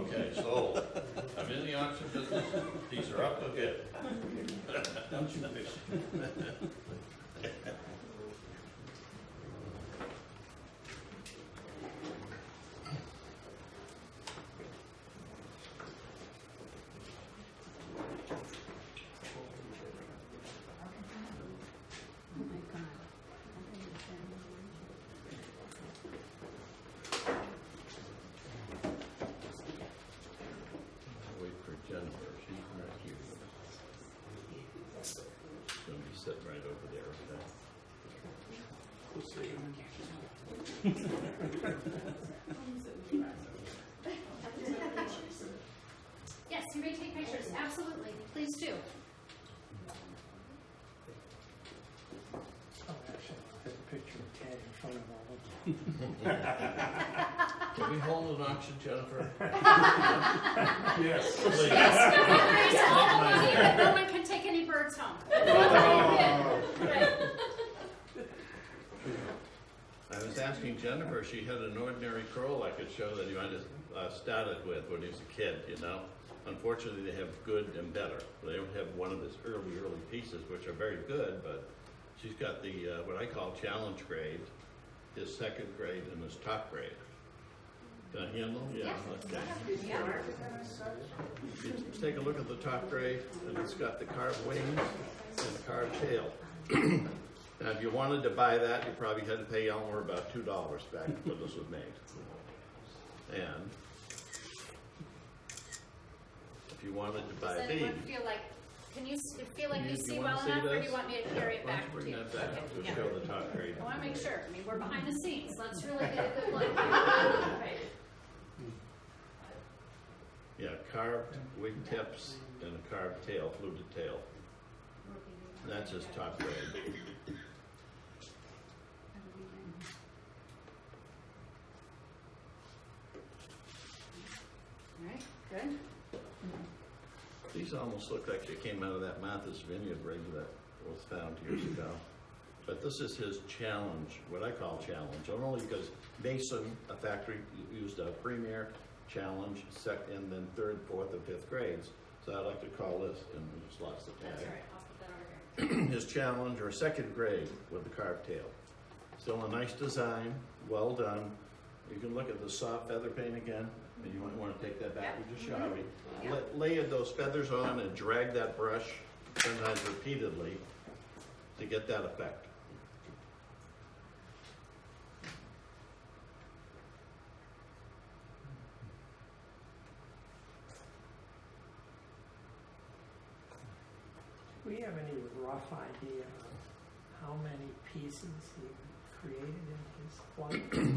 Okay, sold. I'm in the auction business. These are up to bid. Don't you wish? Wait for Jennifer. She's right here. She's gonna be sitting right over there. Yes, you may take pictures, absolutely, please do. Oh, actually, I'll take a picture of Ted in front of all of them. Can we hold an auction, Jennifer? Yes. Please. Yes, no worries, all the money, but no one can take any birds home. Right. I was asking Jennifer, she had an ordinary crow I could show that you might have started with when he was a kid, you know. Unfortunately, they have good and better. They don't have one of his early pieces, which are very good, but she's got the, what I call challenge grade, his second grade and his top grade. Can I handle? Yeah. Okay. Yeah. Let's take a look at the top grade, and it's got the carved wings and the carved tail. Now, if you wanted to buy that, you probably had to pay Elmer about $2 back when this was made. And if you wanted to buy Does these, anyone feel like, can you feel like you you see wanna well see enough, or do this? you want me to carry it why back don't to you you? bring that back Okay, to yeah. show the top grade? I want to make sure, I mean, we're behind the scenes, let's really get a good look. Right. Yeah, carved wing tips and a carved tail, fluted tail. And that's his top grade. All right, good. These almost look like they came out of that Martha's Vineyard rig that was found years ago. But this is his challenge, what I call challenge, only because Mason, a factory, used a premier challenge, and then third, fourth, and fifth grades. So I like to call this, and we just lost the That's tag. all right, I'll put that over here. His challenge, or second grade, with the carved tail. Still a nice design, well done. You can look at the soft feather paint again, and you might want to take that back with your Sharpie. Layer those feathers on and drag that brush, sometimes repeatedly, to get that effect. Do we have any rough idea of how many pieces he created in his life?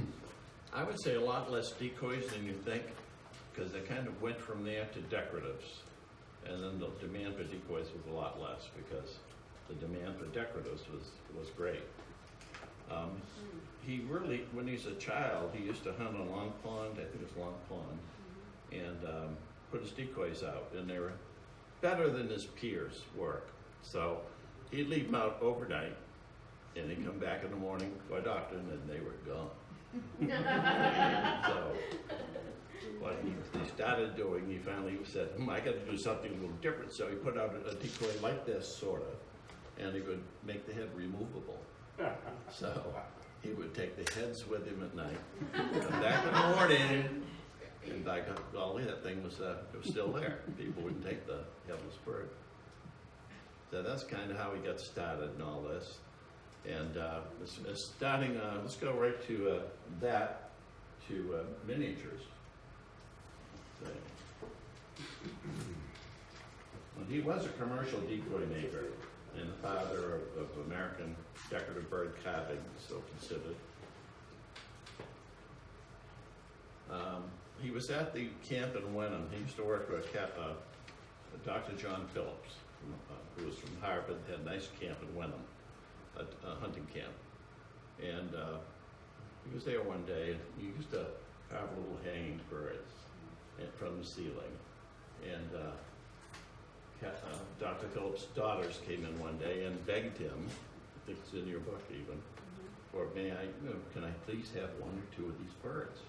I would say a lot less decoys than you think, because they kind of went from there to decoratives. And then the demand for decoys was a lot less, because the demand for decoratives was great. He really, when he's a child, he used to hunt on Long Pond, I think it was Long Pond, and put his decoys out, and they were better than his peers' work. So he'd leave them out overnight, and he'd come back in the morning, go to the doctor, and then they were gone. So what he started doing, he finally said, I got to do something a little different. So he put out a decoy like this, sort of, and he would make the head removable. So he would take the heads with him at night, come back in the morning, and by golly, that thing was still there. People wouldn't take the headless bird. So that's kind of how he got started and all this. And starting, let's go right to miniatures. So, well, he was a commercial decoy maker and the father of American decorative bird carving, still considered. He was at the camp in Wenham. He used to work with Dr. John Phillips, who was from Harvard, had a nice camp in Wenham, a hunting camp. And he was there one day, and he used to carve little hanging birds from the ceiling. And Dr. Phillips' daughters came in one day and begged him, I think it's in your book even, for can I please have one or two of these birds?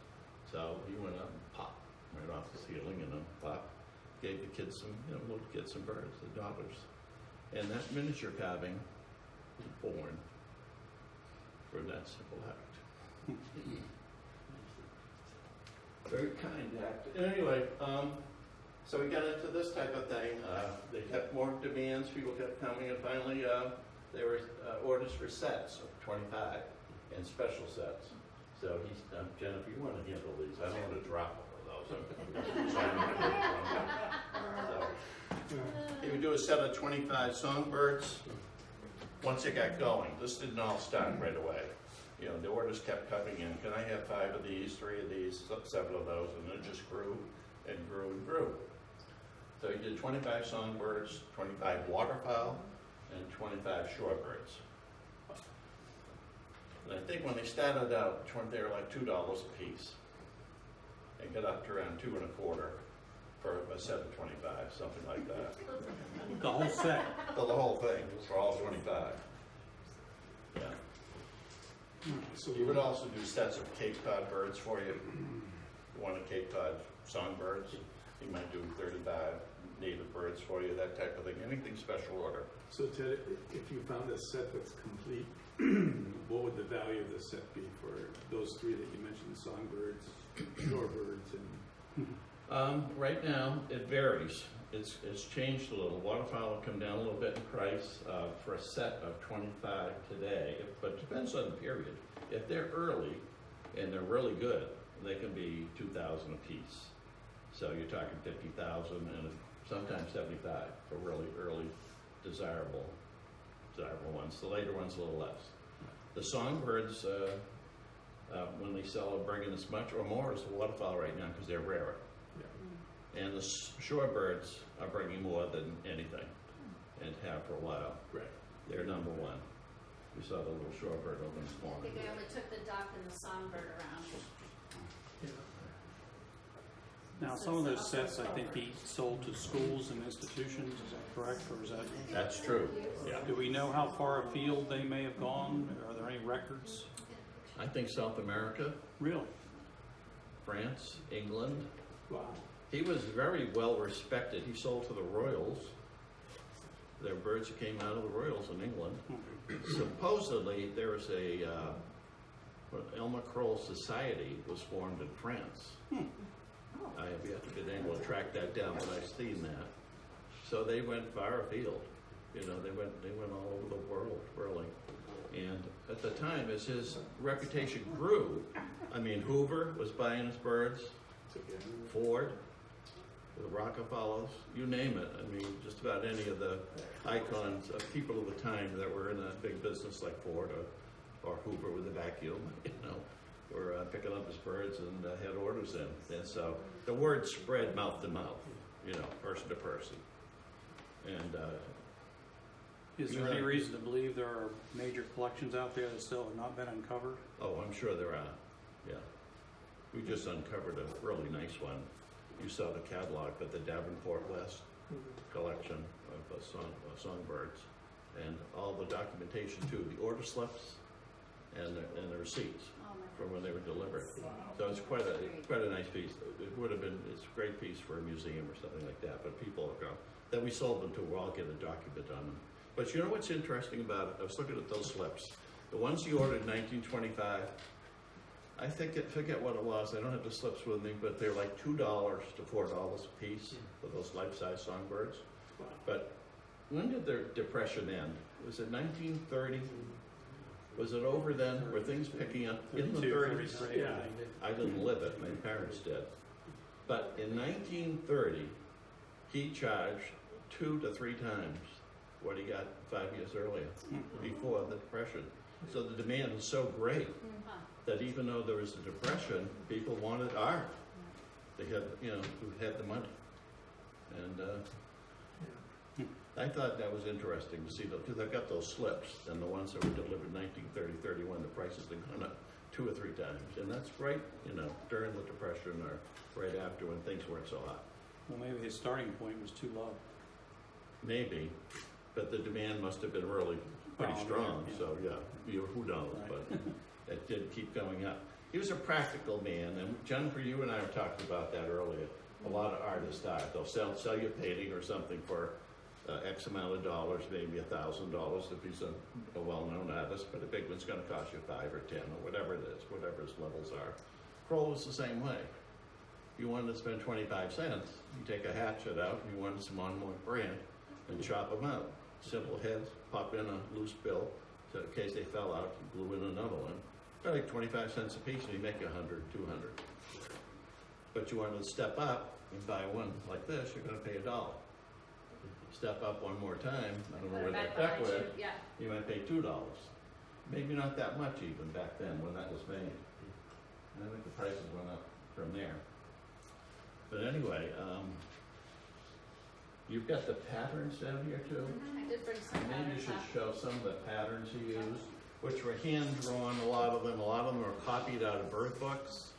So he went up and right off the ceiling, and Pop gave the kids some, little kids some birds, the daughters. And that miniature carving was born for that simple act. Very kind act. Anyway, so we got into this type of thing. They kept more demands, people kept coming, and finally there were orders for sets of 25 and special sets. So he's, Jennifer, you want to handle these? I don't want to drop all of those. So he would do a set of 25 songbirds once it got going. This didn't all start right away. The orders kept coming in. Can I have 5 of these, 3 of these, 7 of those? And it just grew and grew and grew. So he did 25 songbirds, 25 waterfowl, and 25 shorebirds. And I think when they started out, they were like $2 a piece. And got up to around $2 1/4 for a set of 25, something like that. The whole set. So the whole thing for all 25. Yeah. So You would also do sets of Cape Cod birds for you. You want a Cape Cod songbirds, you might do 35 native birds for you, that type of thing. Anything special order. So Ted, if you found a set that's complete, what would the value of the set be for those 3 that you mentioned, songbirds, shorebirds, and... Right now, it varies. It's changed a little. Waterfowl will come down a little bit in price for a set of 25 today, but it depends on the period. If they're early and they're really good, they can be $2,000 a piece. So you're talking $50,000 and sometimes $75 for really early, desirable ones. The later ones a little less. The songbirds, when they sell, are bringing as much or more as the waterfowl right now because they're rarer. And the shorebirds are bringing more than anything, and have for a while. Right. They're number 1. We saw the little shorebird open this I morning. think I only took the duck and the songbird around. Now, some of those sets, I think, be sold to schools and institutions, is that correct, or is that? That's true, yeah. Do we know how far afield they may have gone? Are there any records? I think South America, Really? France, England. Wow. He was very well respected. He sold to the Royals. There were birds that came out of the Royals in England. Supposedly, there was a Elmer Kroll Society was formed in France. I have yet to be able to track that down, but I've seen that. So they went far afield. They went all over the world, really. And at the time, as his reputation grew, Hoover was buying his birds, Ford, the Rockefellers, you name it. Just about any of the icons of people of the time that were in a big business like Ford or Hoover with a vacuum, were picking up his birds and had orders in. And so the word spread mouth to mouth, person to person. And Is there any reason to believe there are major collections out there that still have not been uncovered? oh, I'm sure there are, yeah. We just uncovered a really nice one. You saw the catalog, but the Davenport West collection of songbirds, and all the documentation too, the order slips and the receipts from when they were delivered. So it's quite a nice piece. It's a great piece for a museum or something like that. But people that we sold them to will all get a document on them. But you know what's interesting about it? I was looking at those slips. The ones you ordered in 1925. I forget what it was. I don't have the slips with me, but they're like $2 to $4 a piece for those life-size songbirds. But when did the Depression end? Was it 1930? Was it over then? Were things picking up in the 30s? Yeah. I didn't live it. My parents did. But in 1930, he charged 2 to 3 times what he got 5 years earlier, before the Depression. So the demand was so great that even though there was a depression, people wanted art. They had, who had the money. And I thought that was interesting to see, because I've got those slips, and the ones that were delivered 1930, 31, the prices had gone up 2 or 3 times. And that's right, during the Depression or right after when things weren't so hot. Well, maybe his starting point was too low. Maybe, but the demand must have been really pretty Well, strong. yeah. So yeah, who knows? Right. But that did keep going up. He was a practical man, and Jennifer, you and I were talking about that earlier. A lot of artists are. They'll sell you a painting or something for X amount of dollars, maybe $1,000 if he's a well-known artist, but a big one's gonna cost you 5 or 10 or whatever it is, whatever his levels are. Kroll was the same way. You wanted to spend 25 cents, you take a hatchet out, and you wanted some on more brand, and chop them out. Simple heads, pop in a loose bill, so in case they fell out, you glue in another one. They're like 25 cents a piece, and you make 100, 200. But you wanted to step up and buy one like this, you're gonna pay $1. Step up one more time, I don't know where that deck was, Yeah. you might pay $2. Maybe not that much even back then when that was made. And I think the prices went up from there. But anyway, you've got the patterns down here too. I did bring some Maybe you patterns should up. show some of the patterns he used, which were hand-drawn, a lot of them. A lot of them were copied out of bird books.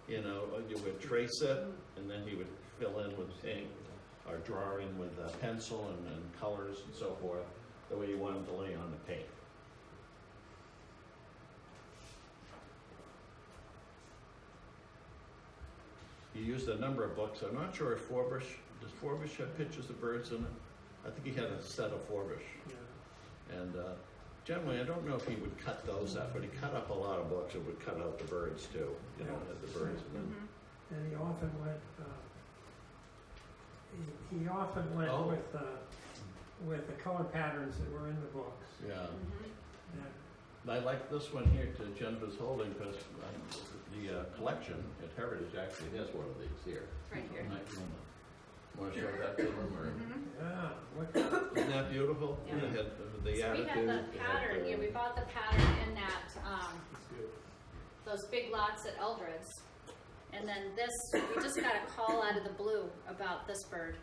You know, you would trace it, and then he would fill in with ink, or draw in with pencil and colors and so forth, the way you wanted to lay on the paint. He used a number of books. I'm not sure if does Forbush have pictures of birds in it? I think he had a set of Forbush. And generally, I don't know if he would cut those up, but he cut up a lot of books and would cut out the birds too. You know, had the birds in them. And he often went, he often went Oh. with the color patterns that were in the books. Yeah. And I like this one here to Jennifer's holding because the collection at Heritage actually has one of these here. Right here. Want to show that to them? Or? yeah, what, Isn't that beautiful? Yeah. It had the So we attitude. had the it had pattern, the- yeah, we bought the pattern in that, It's good. those big lots at Eldred's. And then this, we just got a call out of the blue about this bird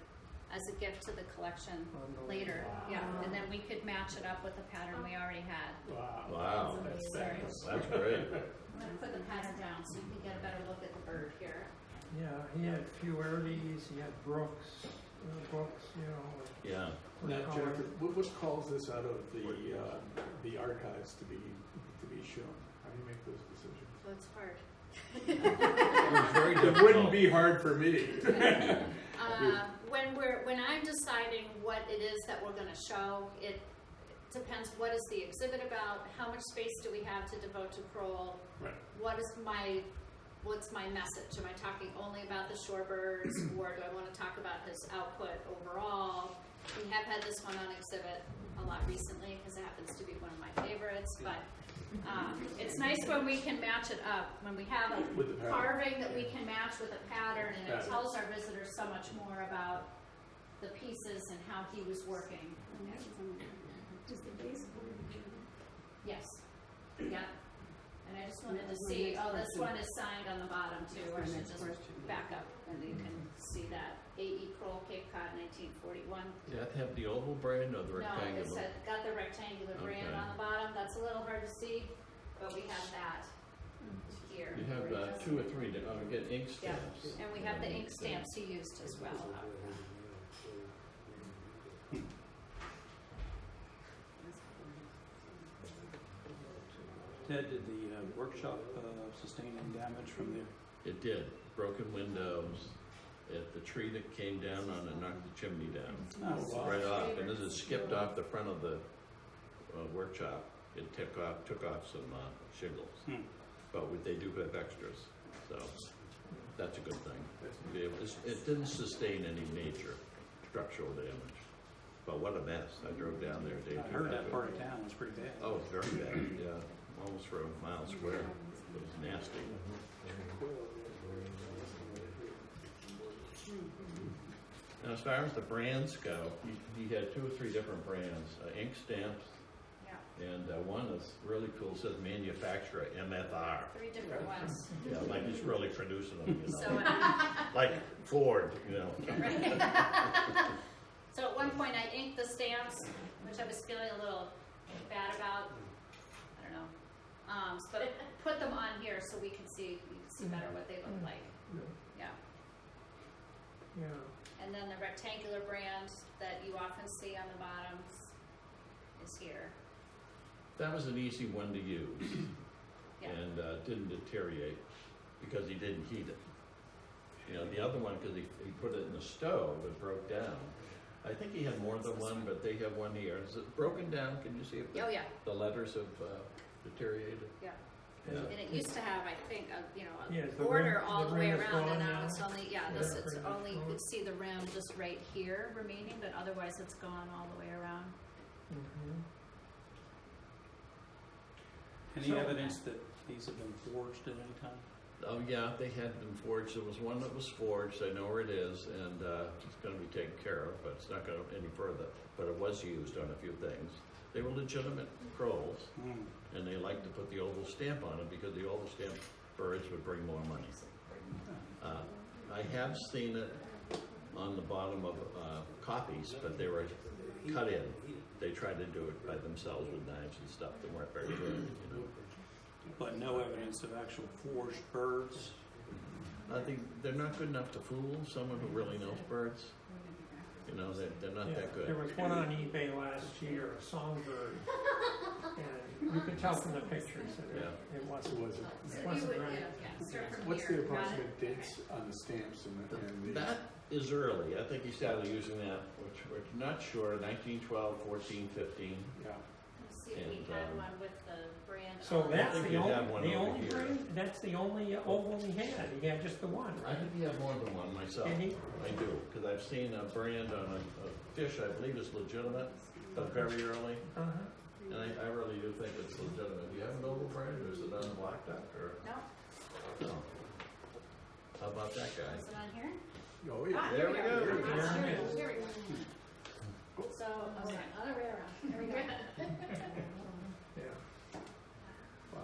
as a gift to the collection later. Yeah, and then we could match it up with the pattern we already had. Wow. Wow, That's Sorry. fabulous. that's great. I'm gonna put the pattern down so you can get a better look at the bird here. yeah, he had Fuertes, he had Brooks, books, you know, Yeah. with Now, color. Jennifer, what calls this out of the archives to be shown? How do you make those decisions? So it's hard. It was very It difficult. wouldn't be hard for me. When I'm deciding what it is that we're gonna show, it depends what is the exhibit about, how much space do we have to devote to Kroll, Right. what's my message? Am I talking only about the shorebirds, or do I wanna talk about his output overall? We have had this one on exhibit a lot recently, because it happens to be one of my favorites, but it's nice when we can match it up, when we have With the a pattern. carving that we can match with a pattern, and it Pattern. tells our visitors so much more about the pieces and how he was working. Yes, yeah. And I just wanted to see, oh, this one is signed on the bottom too, I should just back up and you can see that. A.E. Kroll, Cape Cod, 1941. Did that have the oval brand or the No, rectangular? it said, got the rectangular brand Okay. on the bottom, that's a little hard to see, but we have that here. You have 2 or 3, get ink Yeah, stamps. and we have the ink stamps he used as well. Ted, did the workshop sustain any damage from there? It did. Broken windows. The tree that came down on it knocked the chimney down. Oh, wow. Right off. And as it skipped off the front of the workshop, it took off some shingles. But they do have extras. So that's a good thing. It didn't sustain any major structural damage. But what a mess. I drove down there a day. I heard that part of town was pretty bad. Oh, it's very bad, yeah. Almost for a mile square. It was nasty. And as far as the brands go, he had 2 or 3 different brands. Ink stamps, Yeah, and one is really cool, it says manufacturer, MFR. 3 different ones. Yeah, like he's really producing them, you know. So, Like Ford, you know. right. So at one point I inked the stamps, which I was feeling a little bad about. I don't know. But I put them on here so we can see better what they look like. Yeah. Yeah, And then the rectangular brand that you often see on the bottoms is here. That was an easy one to use. Yeah. didn't deteriorate because he didn't heat it. You know, the other one, because he put it in the stove, it broke down. I think he had more than one, but they have one here. Is it broken down? Can you see it? Oh, yeah, The letters have deteriorated. yeah. Yeah. And it used to have, I think, Yeah, a the border rim- all the the way rim is around, and gone now now. it's only, Yeah, it's pretty much only, you gone. could see the rim just right here remaining, but otherwise it's gone all the way around. Mhm. Any So- evidence that these have been forged at any time? Oh, yeah, they had been forged. There was one that was forged. I know where it is, and it's going to be taken care of, but it's not going any further. But it was used on a few things. They were legitimate scrolls, and they liked to put the oval stamp on it because the oval stamp birds would bring more money. I have seen it on the bottom of copies, but they were cut in. They tried to do it by themselves with knives and stuff that weren't very good, you know. But no evidence of actual forged birds? I think they're not good enough to fool someone who really knows birds. You know, they're not Yeah, that good. there was one on eBay last year, a songbird, and you could tell from the pictures that it wasn't. Was it? So It you wasn't would, right. start from What's here. the Got it? approximate dates on the stamps and the? That is early. I think he started using that, which we're not sure, 1912, 14, 15. Yeah. Let's see if we And, had one with the brand So on it. that's think the you only, have one the over only here. brand, that's the only oval he had. He had just the one, I right? think he had more than one myself. Did he? I do, because I've seen a brand on a fish I believe is legitimate, but very early. Uh-huh. And I really do think it's legitimate. Do you have an oval brand, or is it on Black Duck, or? No, No. How about that guy? is it on here? Oh, yeah. There we go. There it Here is. we go. So, okay, other way around. There we go. Yeah. Wow.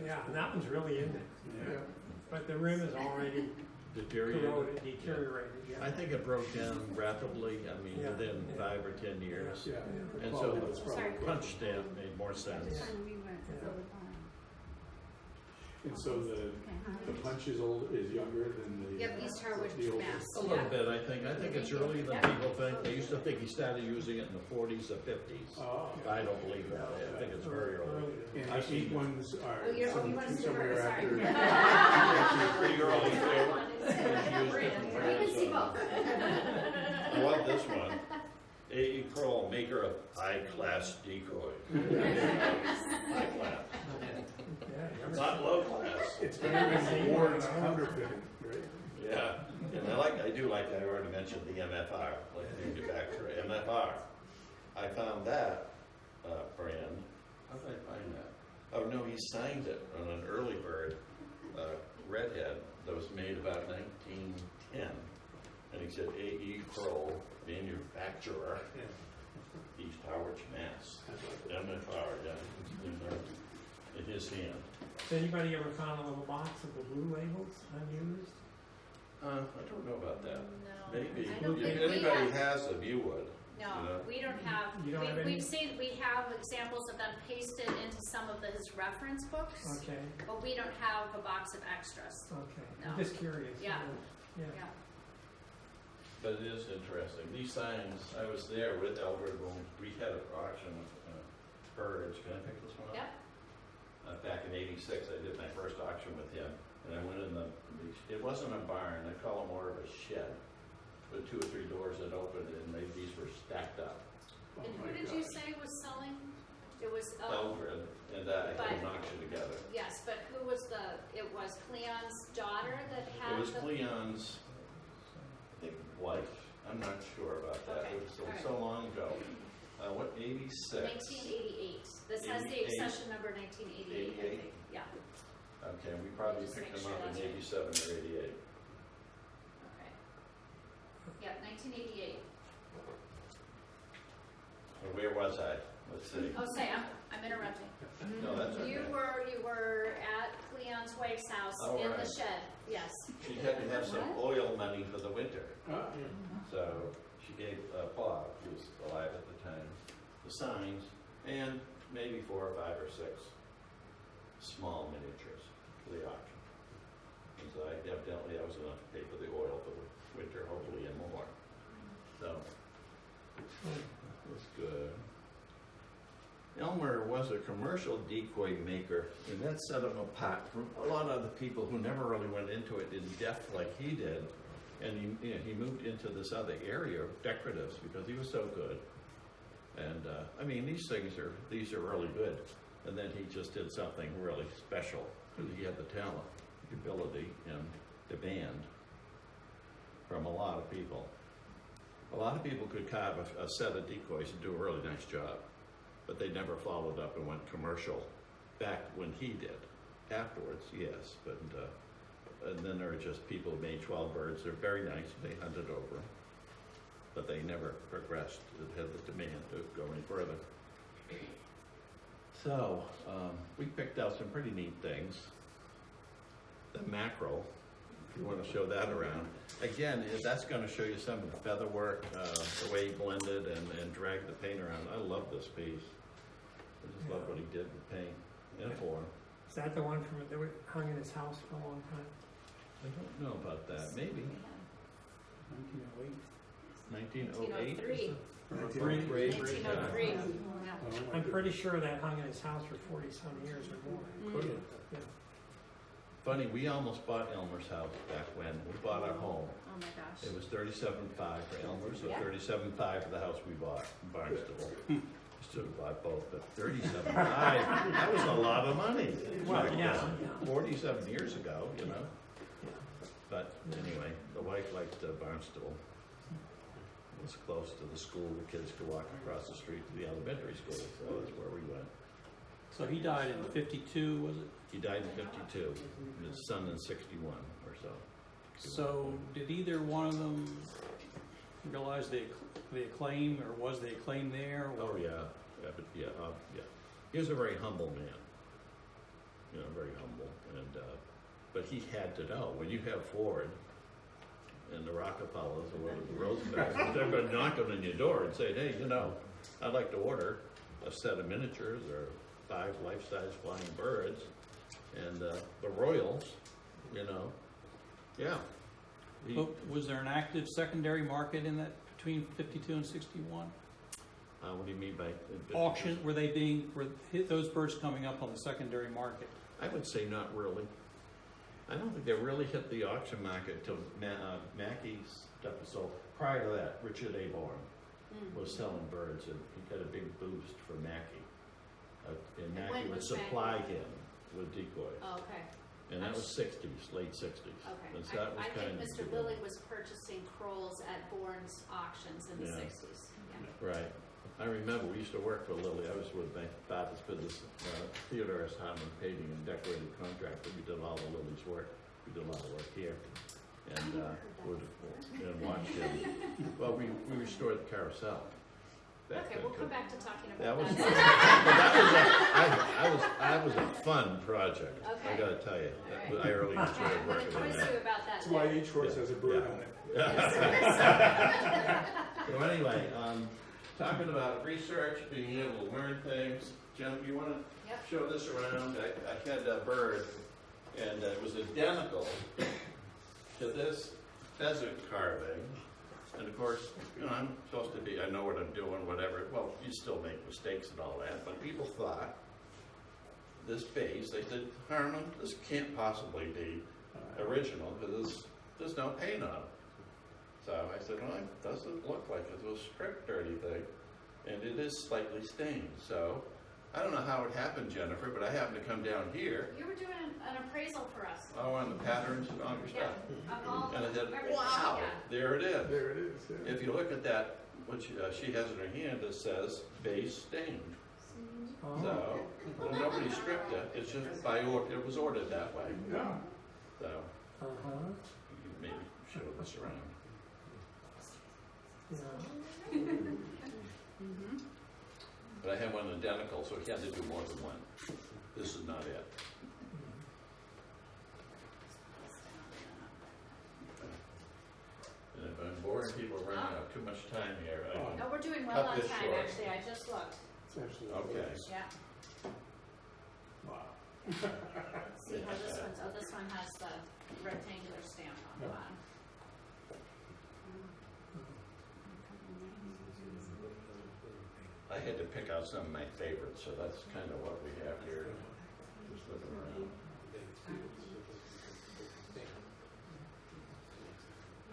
Yeah, and that one's really in there. Yeah. But the rim is already Deteriorated. corroded, deteriorated, yeah. I think it broke down rapidly, I mean, Yeah. within 5 or 10 years. Yeah. And The so quality the was probably Sorry. good. punch stamp made more sense. And so the punch is younger than the. Yep, East Harwich, the old- Mass. A little bit, I think. I think it's earlier than people think. They used to think he started using it in the 40s or 50s. Oh. I don't believe that. I think it's very early. And I've the seen eight ones are Oh, you want to see the somewhere bird, sorry. after. Pretty early too. You can see both. I love this one. A.E. Kroll, maker of high-class decoys. High class, Yeah, not low class. It's better than Ward's counterfeiting, right? Yeah, and I do like, I already mentioned the MFR, like manufacturer, MFR. I found that brand, how did I find that? Oh, no, he signed it on an early bird, redhead, that was made about 1910. And he said A.E. Kroll, manufacturer, East Harwich, Mass. MFR, yeah, in his hand. Has anybody ever found a little box of the blue labels unused? I don't know about that. No, Maybe, I don't if think we anybody have. has them, you would. No, You know? we don't have, You don't have any? we have examples of them pasted into some of his reference books, Okay, but we don't have a box of extras. okay. No. I'm just curious. Yeah. Yeah. Yeah. But it is interesting. These signs, I was there with Albert when we had an auction of birds. Can I pick this one up? Yep. Back in '86, I did my first auction with him, and I went in it wasn't a barn, I call it more of a shed, with 2 or 3 doors that opened, and these were stacked up. Oh And my who did you gosh. say was selling? It was, Eldred, and I But- had an auction together. yes, but who was it was Cleon's daughter that had It was the. Cleon's, I think, wife. I'm not sure about that. Okay, It was all right. so long ago. What, 86? 1988. This has the 88. accession number 1988, I 88? think. Yeah, Okay, we probably Just picked make them sure up in that's right. 87 or 88. okay. Yeah, 1988. Well, where was I? Let's see. Oh, Sam, I'm interrupting. No, that's okay. You were at Cleon's wife's house Oh, in the right. shed, yes. She had to have some oil money for the winter. Ah, So she gave Bob, who was alive at the time, the signs and maybe 4 or 5 or 6 small miniatures for the auction. And so that was enough to pay for the oil for the winter, hopefully, and more. So that was good. Elmer was a commercial decoy maker, and that set him apart from a lot of the people who never really went into it in depth like he did. And he moved into this other area of decoratives because he was so good. And I mean, these are really good. And then he just did something really special because he had the talent, the ability, and demand from a lot of people. A lot of people could carve a set of decoys and do a really nice job, but they never followed up and went commercial back when he did. Afterwards, yes, but and then there are just people who made 12 birds. They're very nice. They hunted over them, but they never progressed. It had the demand to go any further. So we picked out some pretty neat things. The mackerel, if you want to show that around. Again, that's going to show you some of the feather work, the way he blended and dragged the paint around. I love this piece. I just love what he did with paint and form. Is that the one that hung in his house for a long time? I don't know about that. Maybe 1908. 1908. 1903. 1903. I'm pretty sure that hung in his house for 40-some years or more. Could have. Yeah. Funny, we almost bought Elmer's house back when we bought our home. Oh my gosh. It was $37,500 for Elmer's, so Yeah. $37,500 for the house we bought in Barnstable. We still bought both, but $37,500, that was a lot of money. Well, Back yeah, then, yeah. 47 years ago, you know. Yeah. But anyway, the wife liked Barnstable. It was close to the school. The kids could walk across the street to the elementary school, so that's where we went. So he died in 52, was it? He died in 52, his son in 61 or so. So did either one of them realize the acclaim, or was the acclaim there? Or? Oh, yeah, yeah. He was a very humble man, you know, very humble, and but he had to know when you have Ford and the Rockefellers or whatever, the Roosevelts, they're going to knock on your door and say, hey, you know, I'd like to order a set of miniatures or 5 life-size flying birds, and the Royals, you know, yeah. But was there an active secondary market in that between 52 and 61? What do you mean by Auction? Were those birds coming up on the secondary market? I would say not really. I don't think they really hit the auction market until Mackey's stuff was sold. Prior to that, Richard A. Bourne was selling birds, and he got a big boost for Mackey. And Mackey when would was supply him with decoys. Oh, okay. And that was 60s, late 60s. Okay. And so that was I kind think of Mr. Lilly was purchasing Crolls at Bourne's auctions in the Yeah. 60s. Yeah. Right. I remember we used to work for Lilly. I was with my father's business, theater as Harmon Painting and Decorated Contractor. We did all of Lily's work. We did a lot of work here. And would watch him. Well, we restored the carousel. Okay, we'll come back to talking That about was that. that was a fun project. I Okay. gotta tell you. All right. I really All right, enjoyed I'm going to working on quiz that. you about that. That's why later. each horse has a bird Yeah. on it. So anyway, talking about research, being able to learn things. Jen, you want to Yep. show this around? I had a bird, and it was identical to this pheasant carving. And of course, you know, I'm supposed to be, I know what I'm doing, whatever. Well, you still make mistakes and all that, but people thought this base, they said, Harmon, this can't possibly be original because there's no paint on it. So I said, well, it doesn't look like it was stripped or anything, and it is slightly stained. So I don't know how it happened, Jennifer, but I happened to come down here, You were doing an appraisal for us. on the patterns and all your Yeah. stuff, Of all and I said, everything. wow, Yeah. there it is. There it is, yeah. If you look at that, what she has in her hand, it says base stained. Oh, So well, nobody stripped it. It's just by order. It was ordered that way. Yeah. So uh-huh, you can maybe show this around. yeah. But I had one identical, so he had to do more than one. This is not it. And if I'm boring people running out too much time here, I can. No, we're doing well Cut on this time, short. actually. I just looked. It's actually. Okay. Yeah. Wow. See how this one's, this one has the rectangular stamp on the Yeah. bottom. I I had to pick out some of my favorites, so that's kind of what we have here. Just looking around.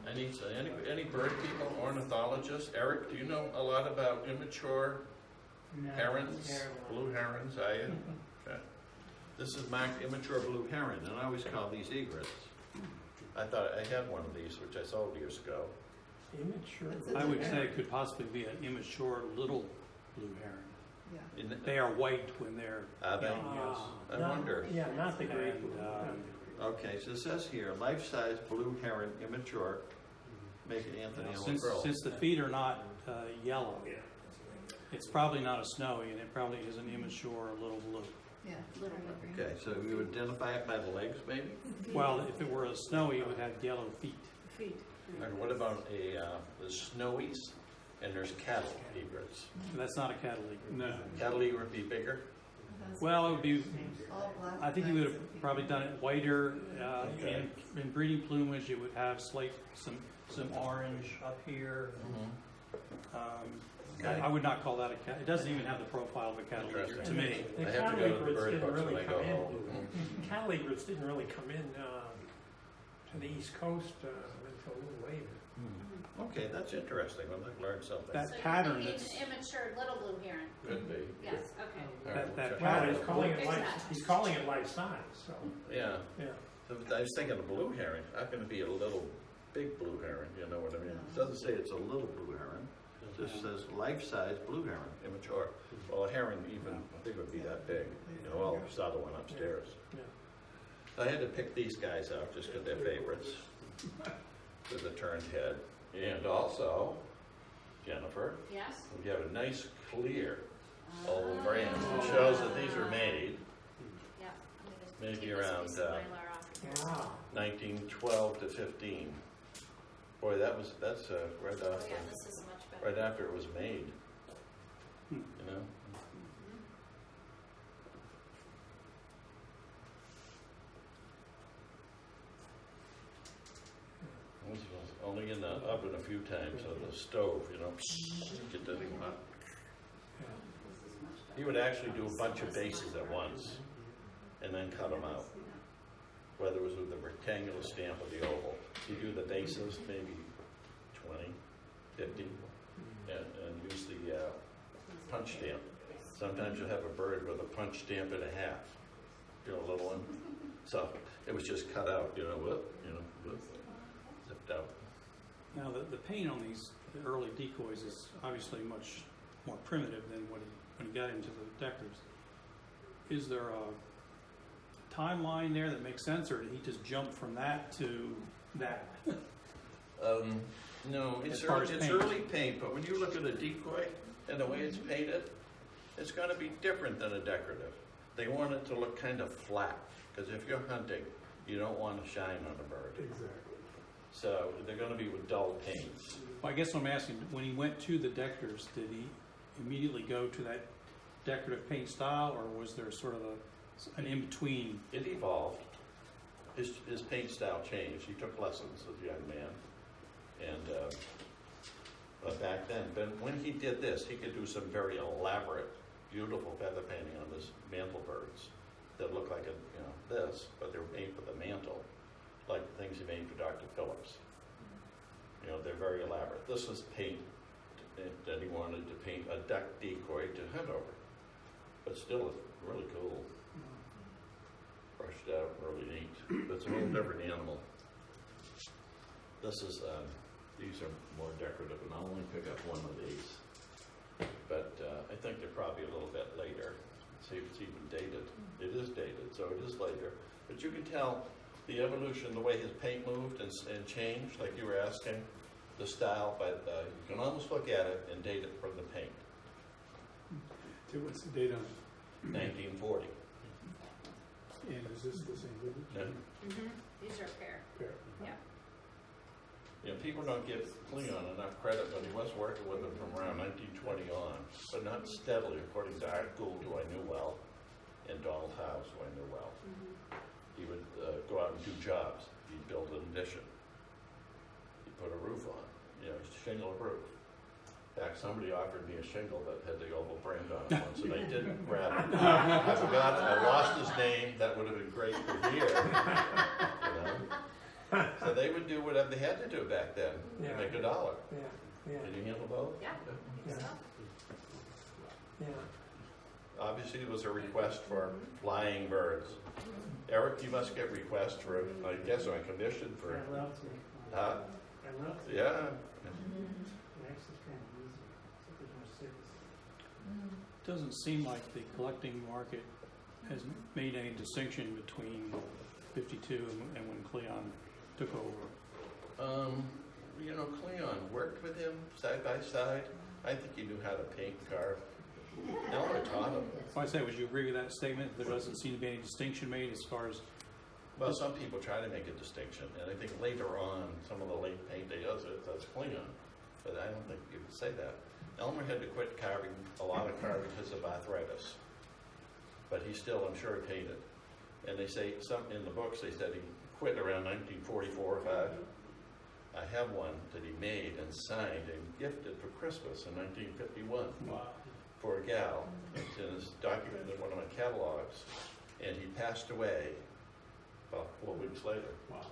Any bird people, ornithologists? Eric, do you know a lot about immature herons, blue herons? Are you? Okay. This is marked immature blue heron, and I always call these egrets. I thought I had one of these, which I sold years ago. Immature. I would say it could possibly be an immature little blue heron. In- They are white when they're Are they? young, yes. I Not- wonder. Yeah, not the great And, blue. Okay, so it says here, life-size blue heron, immature, make it Anthony Grill. Since the feet are not yellow, it's probably not a snowy, and it probably is an immature little blue. Yeah, little bit. Okay, so you identify it by the legs, maybe? Well, if it were a snowy, it would have yellow feet. Feet. And what about the snowies? And there's cattle egrets. That's not a cattle egret. No. Cattle egret would be bigger? Well, it would be, All black. I think you would have probably done it whiter. Okay. In breeding plumage, it would have some orange up here. Okay. I would not call that a cat. It doesn't even have the profile of a cattle egret to Interesting. me. The I have to cattle go to the egrets bird didn't books really when I come go in. home. Cattle egrets didn't really come in to the East Coast until a little later. Okay, that's interesting. Well, I've learned something. That So pattern you mean that's- immature little blue heron? Could be. Yes, okay. All right, that we'll check. Well, pattern- he's calling it life size, so, Yeah. yeah. So I was thinking of blue heron. How can it be a little big blue heron? You know what I mean? It doesn't say it's a little blue heron. It just says life-size blue heron, immature. Well, a heron even big would be that big. You know, all saw the one upstairs. Yeah. I had to pick these guys out just because they're favorites. With the turned head. And also, Jennifer, Yes? we have a nice clear old brand. It shows that these were made Yeah. maybe around, Wow. 1912 to 15. Boy, that's right Oh, off, yeah, this is much better. right after it was made. You know? This was only in the oven a few times on the stove, you know, get that thing hot. He would actually do a bunch of bases at once and then cut them out. Whether it was with the rectangular stamp or the oval. You do the bases, maybe 20, 50, and use the punch stamp. Sometimes you'll have a bird with a punch stamp and a half, you know, a little one. So it was just cut out, whoop, zipped out. Now, the paint on these early decoys is obviously much more primitive than when he got into the deckers. Is there a timeline there that makes sense, or did he just jump from that to that? No, As it's far as paint. early paint, but when you look at a decoy and the way it's painted, it's going to be different than a decorative. They want it to look kind of flat, because if you're hunting, you don't want to shine on a bird. Exactly. So they're going to be with dull paints. Well, I guess what I'm asking, when he went to the deckers, did he immediately go to that decorative paint style, or was there sort of an in-between? It evolved. His paint style changed. He took lessons as a young man. And back then, but when he did this, he could do some very elaborate, beautiful feather painting on his mantle birds that look like this, but they were made for the mantle, like the things he made for Dr. Phillips. They're very elaborate. This was paint that he wanted to paint a duck decoy to hunt over, but still it's really cool. Brushed out, really neat. But it's a whole different animal. This is, these are more decorative, and I'll only pick up one of these. But I think they're probably a little bit later. See if it's even dated. It is dated, so it is later. But you can tell the evolution, the way his paint moved and changed, like you were asking, the style, but you can almost look at it and date it from the paint. So what's the date on it? 1940. And is this the same village? Yeah. These are fair. Fair. Yeah. People don't give Cleon enough credit, but he was working with them from around 1920 on, but not steadily, according to Art Gould, who I knew well, and Donald House, who I knew well. He would go out and do jobs. He'd build an addition. He'd put a roof on, shingle a roof. In fact, somebody offered me a shingle that had the oval brand on it once, and I didn't grab it. I forgot, I lost his name, that would have been great for here, you know? So they would do whatever they had to do back then to Yeah. make $1. Yeah, yeah, Did you handle both? Yeah. yeah, So, yeah. Obviously, it was a request for flying birds. Eric, you must get requests for, I guess, on commission for, I love to. huh? I love to. Yeah, It actually is kind of easy, so there's no service. Doesn't seem like the collecting market has made any distinction between 52 and when Cleon took over. you know, Cleon worked with him side by side. I think he knew how to paint and carve. Elmer taught him. I say, would you agree with that statement? There doesn't seem to be any distinction made as far as, Well, some people try to make a distinction, and I think later on, some of the late paint they does it, that's Cleon. But I don't think you could say that. Elmer had to quit carving, a lot of carving because of arthritis. But he still, I'm sure, painted. And they say, some in the books, they said he quit around 1944 or 5. I have one that he made and signed and gifted for Christmas in 1951 for a gal. It's documented in one of my catalogs. And he passed away about 4 weeks later. Wow.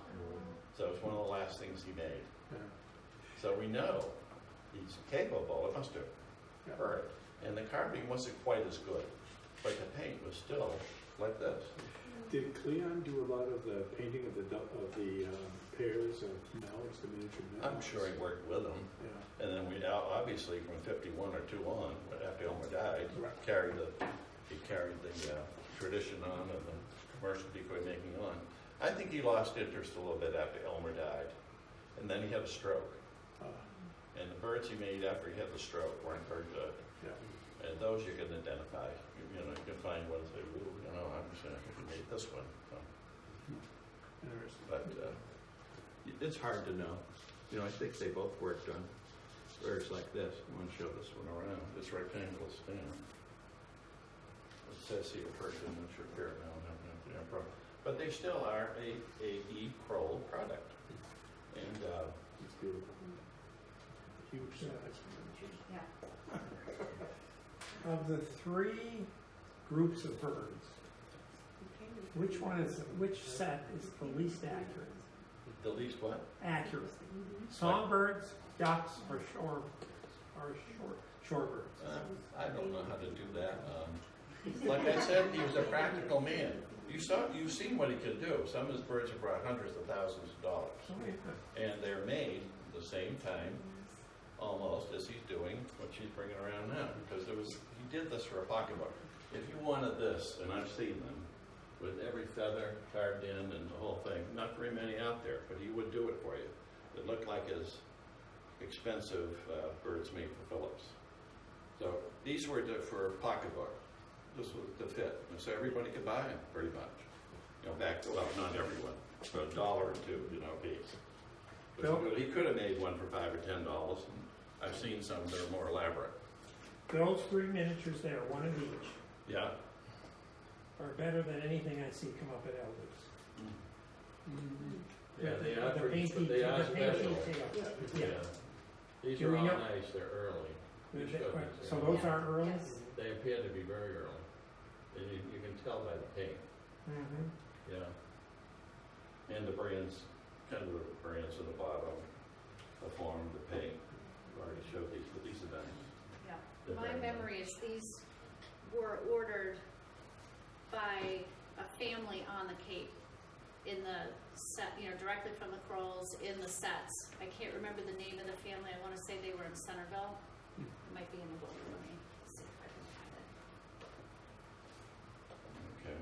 So it's one of the last things he made. Yeah. So we know he's capable, it must have Yeah. hurt. And the carving wasn't quite as good, but the paint was still like this. Did Cleon do a lot of the painting of the pairs of mallards, the miniature mallards? I'm sure he worked with them. Yeah. And then we obviously from 51 or 2 on, but after Elmer died, he Right. carried the tradition on and the commercial decoy making on. I think he lost interest a little bit after Elmer died, and then he had a stroke. And the birds he made after he had the stroke weren't very good. Yeah. And those you can identify. You know, you can find one and say, "Ooh, you know, I'm just gonna have to make this one." So, Interesting. but it's hard to know. You know, I think they both worked on birds like this. I want to show this one around. This rectangle stand. It says here person and sure paramount. But they still are a E. Kroll product. And It's beautiful. Huge size. yeah. Of the 3 groups of birds, which set is the least accurate? the least what? Accurate. Songbirds, ducks, or shorebirds? I don't know how to do that. Like I said, he was a practical man. You've seen what he could do. Some of his birds have brought hundreds of thousands of dollars. Oh, yeah. And they're made at the same time, almost, as he's doing what she's bringing around now. Because he did this for a pocketbook. If you wanted this, and I've seen them, with every feather carved in and the whole thing, not very many out there, but he would do it for you. It looked like his expensive birds made for Phillips. So these were for a pocketbook. This was to fit. And so everybody could buy them, pretty much. You know, well, not everyone, but $1 or $2, a piece. But he could have made one for $5 or $10. And I've seen some that are more elaborate. Those 3 miniatures there, one of each, Yeah. are better than anything I see come up at Elders. Yeah, they The are pretty, painty- they are the painty special. tail. Yeah. Yeah. These Do are we all know- nice, they're early. These cookies So are- those are early? Yes. They appear to be very early. And you can tell by the paint, Mhm. And the brands, kind of the brands at the bottom, the form, the paint. I've already showed these, but these are nice. Yeah. They're My very memory is these were ordered by a family on the Cape in the set, directly from the Krolls in the sets. I can't remember the name of the family. I want to say they were in Centerville. It might be in the book. Let me see if I can find it. Okay.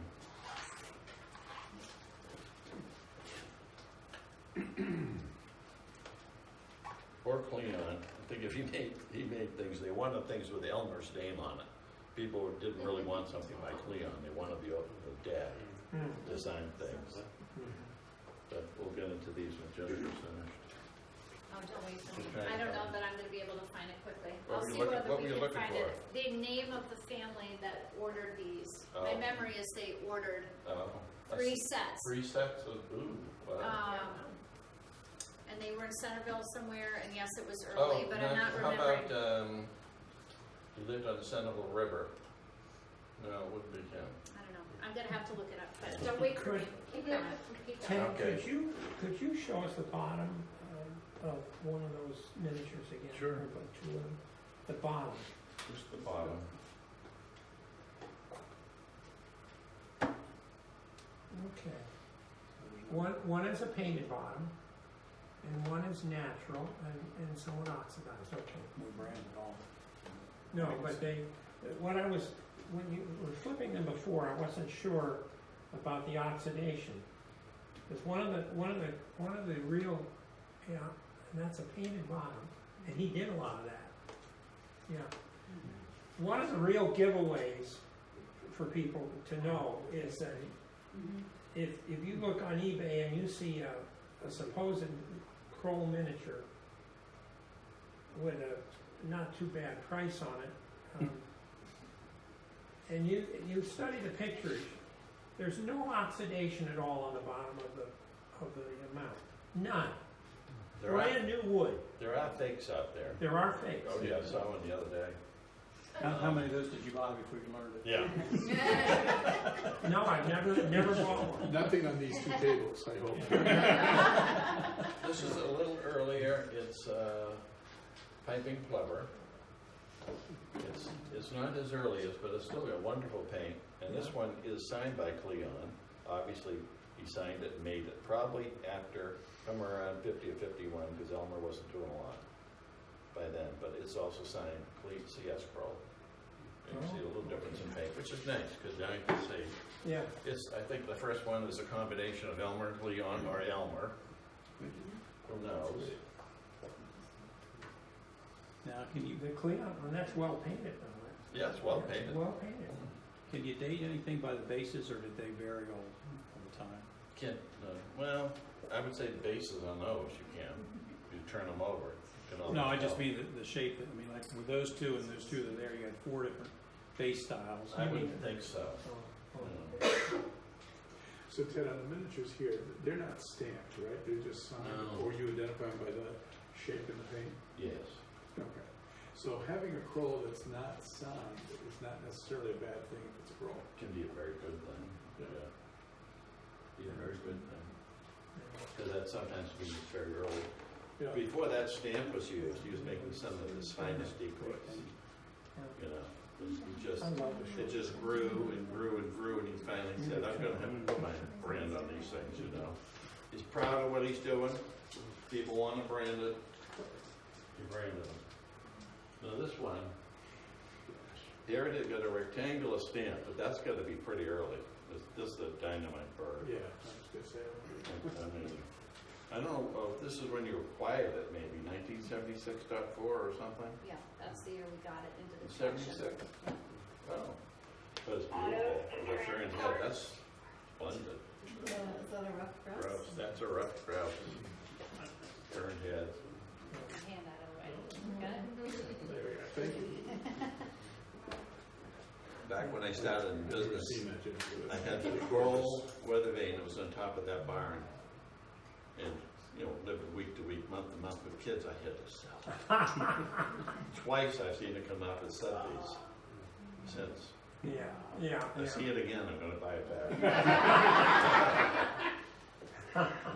Or Cleon, I think if he made things, they wanted things with Elmer's name on it. People didn't really want something like Cleon, they wanted the dad design things. But we'll get into these when Jennifer's finished. Oh, don't wait for me. Okay. I don't know that I'm gonna be able to find it quickly. What I'll were you see looking- whether what we were you can looking find for? it. The name of the family that ordered these. My Oh. memory is they ordered Oh, 3 sets. 3 sets of, ooh, wow. and they were in Centerville somewhere, and yes, it was early, but I'm not How remembering. about, you lived on the Centerville River? No, it wouldn't be him. I don't know, I'm gonna have to look it up, but don't wait for me, keep going, keep going. Ted, Okay. could you show us the bottom of one of those miniatures again? Sure. Or about two of them? The bottom. Just the bottom. Okay. One is a painted bottom, and one is natural, and somewhat oxidized, okay. No brand at all. No, but when you were flipping them before, I wasn't sure about the oxidation. Because one of the real, yeah, and that's a painted bottom, and he did a lot of that. Yeah. One of the real giveaways for people to know is that if you look on eBay and you see a supposed Kroll miniature with a not too bad price on it, and you study the pictures, there's no oxidation at all on the bottom of the mount. None. Brand new wood. There are fakes out there. There are fakes. Oh, yeah, I saw one the other day. How many of those did you buy before you learned it? Yeah. No, I've never bought one. Nothing on these two tables, I hope. This is a little earlier. It's piping plover. It's not as early as, but it's still a wonderful paint. And this one is signed by Cleon. Obviously, he signed it and made it probably after somewhere around 50 or 51, because Elmer wasn't doing a lot by then. But it's also signed C.S. Kroll. And you see a little difference in paint, which is nice, because now you can see. Yeah. I think the first one is a combination of Elmer and Cleon, or Elmer. Who knows? Now, can you The Cleon, and that's well painted though. Yeah, it's well painted. Well painted. can you date anything by the bases, or did they vary all the time? Well, I would say the bases on those you can. You turn them over. You can No, I always just tell. mean the shape. I mean, like with those two and those two that are there, you had 4 different base styles. I wouldn't think so. So Ted, on the miniatures here, they're not stamped, right? They're just signed, No. or you identify them by the shape in the paint? Yes. Okay. So having a Kroll that's not signed is not necessarily a bad thing if it's a Kroll. Can be a very good thing. Yeah. Be a very good thing. Because that sometimes means very early. Yeah. Before that stamp was used, he was making some of his finest decoys. You know, I love the it just grew and grew and grew, and he finally said, I'm gonna have to put my brand on these things, you know. He's proud of what he's doing. People want to brand it. He branded them. Now this one, there it is, got a rectangular stamp, but that's gotta be pretty early. This is the dynamite bird. Yeah, I was gonna say. I mean, I don't know, if this is when you acquired it, maybe 1976.4 or something? Yeah, that's the year we got it into the collection. 76? Oh, but it's beautiful. The fern head, that's splendid. Is that a rough grouse? Grouse, that's a rough grouse. Fern head. Hand that away. Got it? There we go. Thank you. Back when I started in Never business, seen that, Jim. I had the Kroll weather vane that was on top of that barn. And, you know, living week to week, month to month with kids, I had to sell. Twice I've seen it come up as subsidies since. Yeah. I see it again, I'm gonna buy it back.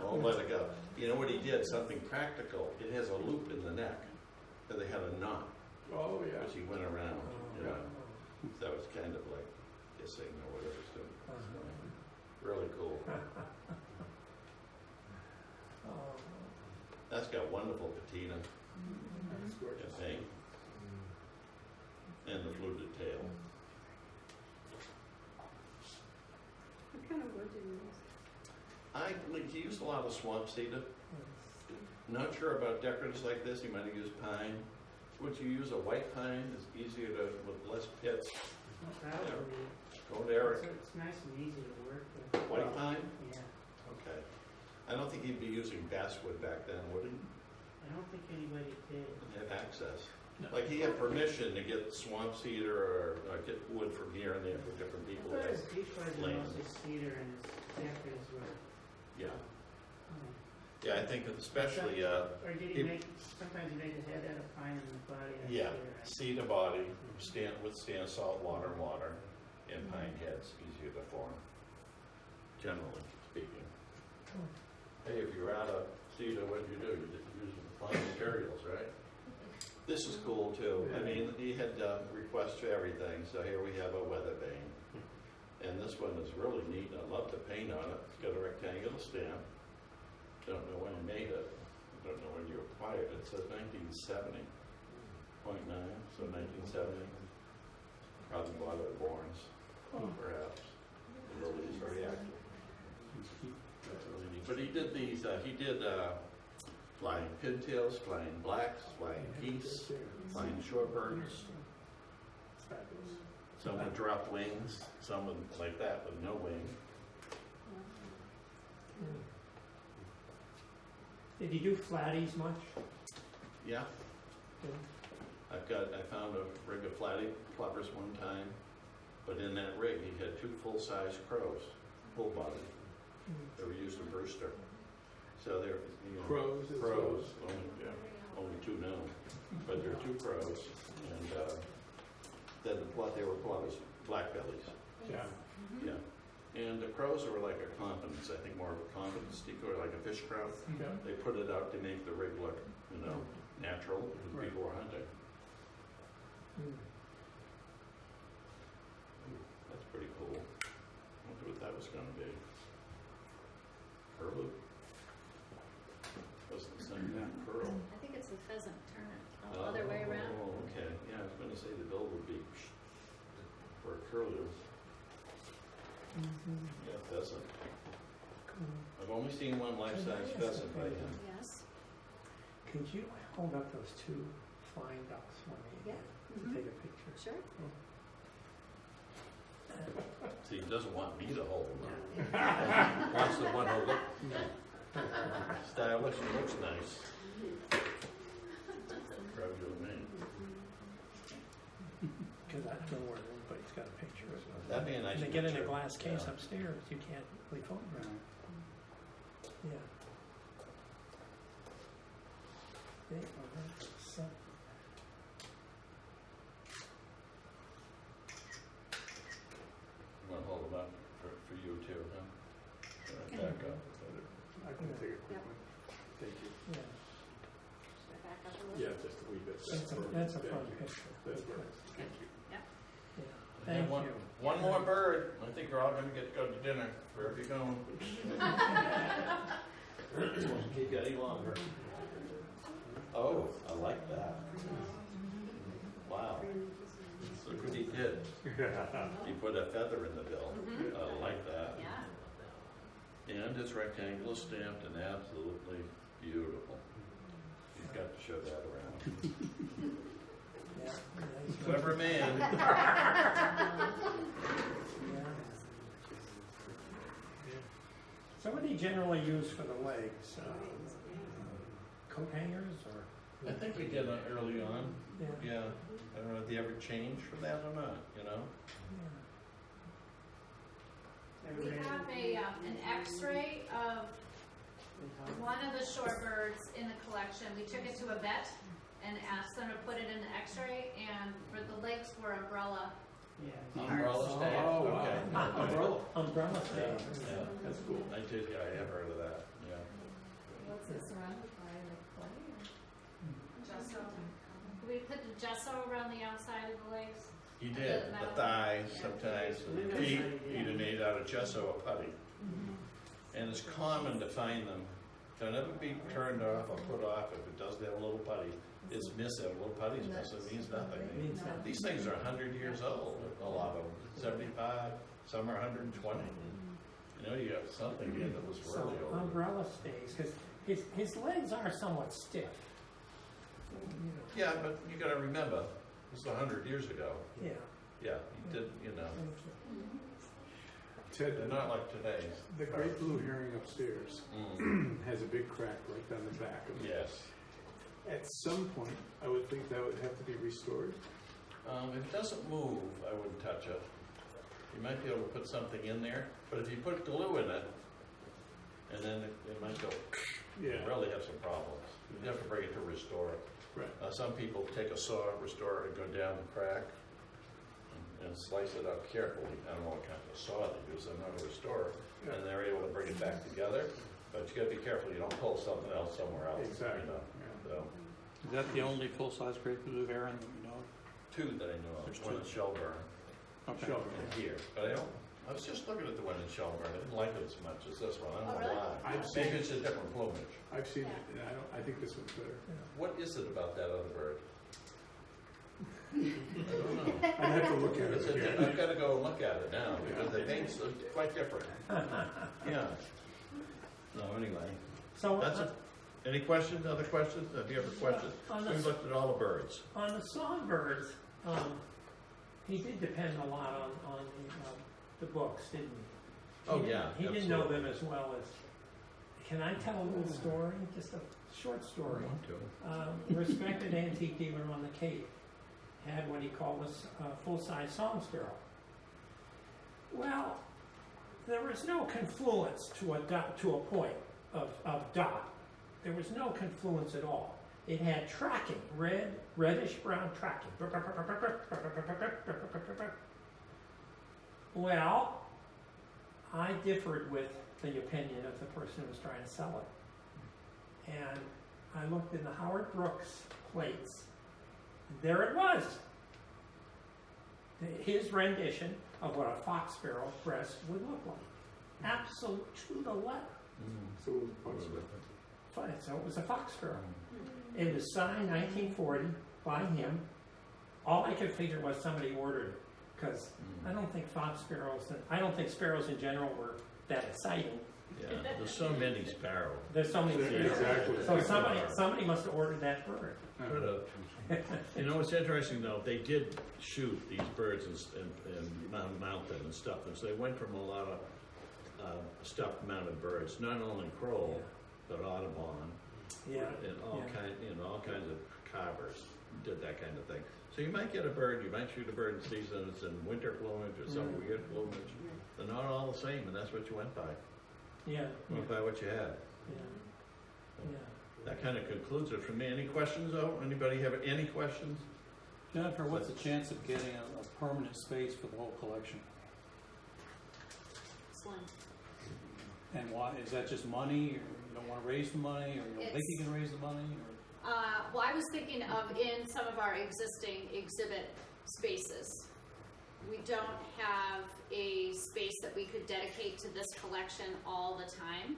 Won't let it go. You know what he did? Something practical. It has a loop in the neck. So they had a knot Oh, yeah. as he went around, you know. That was kind of like hissing or whatever it's doing. Really cool. That's got wonderful patina That's gorgeous. and paint. And the fluted tail. What kind of wood do you use? He used a lot of swamp cedar. Not sure about decoratives like this, he might have used pine. Would you use a white pine? It's easier to, with less pits. Probably. Go to Eric. It's nice and easy to work with. White pine? Yeah. Okay. I don't think he'd be using basswood back then, would he? I don't think anybody did. Have access. No. Like he had permission to get swamp cedar or get wood from here and there for different people. I thought his decoys were Land. mostly cedar and his deckers were. Yeah. um, Yeah, Yeah, I think especially, Or did he if- make, sometimes he made the head out of pine and the body out of yeah, cedar. cedar body, withstand salt, water, and water, and pine heads, easier to form, generally speaking. Hey, if you're out of cedar, what do? You use fine materials, right? This is cool too. I mean, he had requests for everything, so here we have a weather vane. And this one is really neat. I love the paint on it. It's got a rectangular stamp. Don't know when he made it. Don't know when you acquired it. It says 1970.9, so 1970. Probably bought it at Lawrence, perhaps. The lily is very active. That's really neat. But he did these, he did flying pintails, flying blacks, flying geese, flying shorebirds. Fabulous. Some with drop wings, some with like that with no wing. Did you do flatties much? Yeah. I found a rig of flatty plovers one time, but in that rig he had 2 full-size crows, full body. They were used in Brewster. So they're, you know, Crows as crows, only 2 known, but there are 2 crows, and then they were plovers, black bellies. Yeah. Yeah. And the crows were like a confidence, I think more of a confidence decoy, like a fish trout. Yeah. They put it out to make the rig look, you know, natural because Right. people were hunting. That's pretty cool. I wonder what that was going to be. Curlew? Wasn't the same curl. I think it's the pheasant, turn it the other way around. Oh, okay. Yeah, I was going to say the bill would be for a curlew. Yeah, pheasant. I've only seen one life-size pheasant by him. Yes. Could you hold up those 2 flying ducks for me? Yeah. To take a picture. Sure. See, he doesn't want me to hold them up. Wants the one who looks stylish and looks nice. Grab you and me. Because I don't know where everybody's got a picture of it. That'd be a nice They get in a picture. glass case Yeah. upstairs, you can't really photograph. Yeah. They are so. You want to hold them up for you too, huh? Back up. I can take a quick one. Thank you. Yeah, Should I back up a little? Yeah, just a wee bit. that's a Thank fun you. picture. That's perfect. Thank you. Yeah. And Thank one, you. one more bird. I think you're all going to go to dinner, wherever you're going. Can't get any longer. Oh, I like that. Wow. Look what he did. He put a feather in the bill. I like that. Yeah. And it's rectangular stamped and absolutely beautiful. You've got to show that around. Yeah, nice. Clever man. Yeah. So what do you generally use for the legs? Coat hangers or? I think we did it early on. Yeah. Yeah. I don't know if they ever changed from that or not, you know? We have an X-ray of one of the shorebirds in the collection. We took it to a vet and asked them to put it in the X-ray, and for the legs were umbrella. Yeah. Umbrella stamps, Oh, wow. okay. Umbrella. Umbrella Yeah, stamps. yeah. That's cool. I did, yeah, I have heard of that, yeah. What's it surrounded by, like clay or? Gesso. We put the gesso around the outside of the legs. He did, the thighs sometimes, and the feet, either made out of gesso or putty. And it's common to find them, they'll never be turned off or put off if it doesn't have a little putty. It's missing, a little putty's missing, it means nothing. Means nothing. These things are 100 years old, a lot of them, 75, some are 120. You know, you got something here that was So really old. umbrella stays, because his legs are somewhat stiff. Yeah, but you gotta remember, this is 100 years ago. Yeah. Yeah, he did, you know, Ted, they're not like today's. the great blue heron upstairs has a big crack right down the back of it. Yes. At some point, I would think that would have to be restored. If it doesn't move, I wouldn't touch it. You might be able to put something in there, but if you put glue in it, and then it might go, you Yeah. really have some problems. You have to bring it to restore it. Right. Some people take a saw, restore it, and go down the crack and slice it up carefully. I don't know what kind of saw they use, I'm not a restorer, and they're able to bring it back together. But you gotta be careful you don't pull something else somewhere else. Exactly, You know? yeah. So, Is that the only full-size grape blue Aaron that you know? two that I know of, There's one two. in Shelburne Okay. Shelburne. and here. But I was just looking at the one in Shelburne, I didn't like it as much as this one, I Oh, don't know really? why. I've seen Maybe it. it's a different plumage. I've seen Yeah. it, and I think this one's better. What is it about that other bird? I don't know. I'd have to look at It's it a- again. I've gotta go and look at it now, because the paint's quite different. Yeah. No, anyway, So, that's it. Any questions, other questions? Have you ever questions? on the- We've looked at all the birds. on the songbirds, he did depend a lot on the books, didn't he? Oh, He- yeah, He didn't know absolutely. them as well as, can I tell a little story? Just a short story. Respected antique dealer on the Cape had what he called a full-size song sparrow. Well, there was no confluence to a point of dot. There was no confluence at all. It had tracking, reddish brown tracking. Well, I differed with the opinion of the person who was trying to sell it. And I looked in the Howard Brooks plates. There it was. His rendition of what a fox sparrow breast would look like. Absolute to the letter. So it was Buck's Fine, so it was a fox sparrow. It was signed 1940 by him. All I could figure was somebody ordered it, because I don't think fox sparrows, I don't think sparrows in general were that exciting. Yeah, there's so many sparrows. There's so many sparrows. Exactly. So somebody must have ordered that bird. Could have. You know, what's interesting though, they did shoot these birds and mount them and stuff them. So they went from a lot of stuffed mounted birds, not only Kroll, but Audubon, Yeah. and all Yeah. all kinds of carvers did that kind of thing. So you might get a bird, you might shoot a bird in season, it's in winter plumage or some weird plumage. They're not all the same, and that's what you went by. Yeah. You went by what you had. Yeah. That kind of concludes it for me. Any questions though? Anybody have any questions? Jennifer, what's the chance of getting a permanent space for the whole collection? Slim. And why, is that just money, or you don't want to raise the money, or you don't think you can raise the money, or? Well, I was thinking of in some of our existing exhibit spaces. We don't have a space that we could dedicate to this collection all the time.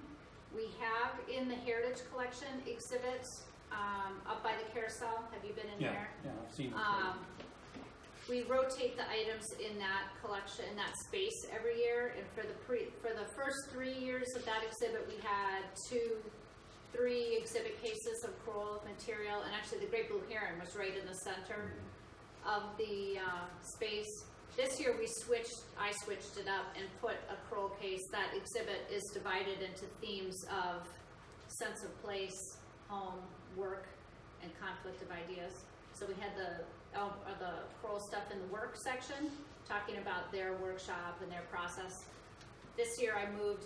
We have in the Heritage Collection exhibits up by the carousel. Have you been in there? Yeah, I've seen it. We rotate the items in that collection, in that space every year. And for the first 3 years of that exhibit, we had 3 exhibit cases of Kroll material, and actually the Great Blue Heron was right in the center of the space. This year I switched it up and put a Kroll case. That exhibit is divided into themes of sense of place, home, work, and conflict of ideas. So we had the Kroll stuff in the work section, talking about their workshop and their process. This year I moved